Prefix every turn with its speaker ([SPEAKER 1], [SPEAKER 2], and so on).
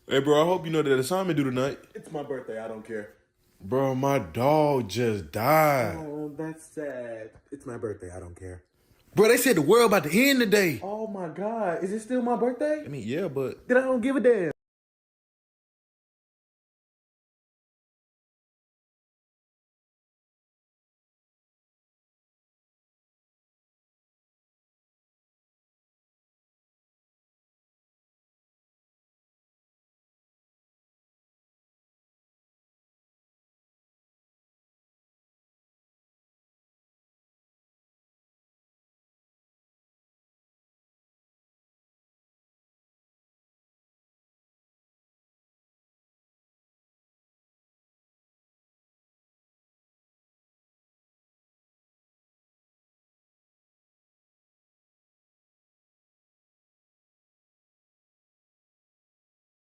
[SPEAKER 1] Hey, bro, I hope you know that assignment due tonight.
[SPEAKER 2] It's my birthday. I don't care.
[SPEAKER 1] Bro, my dog just died.
[SPEAKER 2] Oh, that's sad. It's my birthday. I don't care.
[SPEAKER 1] Bro, they said the world about to end today.
[SPEAKER 2] Oh my God. Is it still my birthday?
[SPEAKER 1] I mean, yeah, but
[SPEAKER 2] Then I don't give a damn.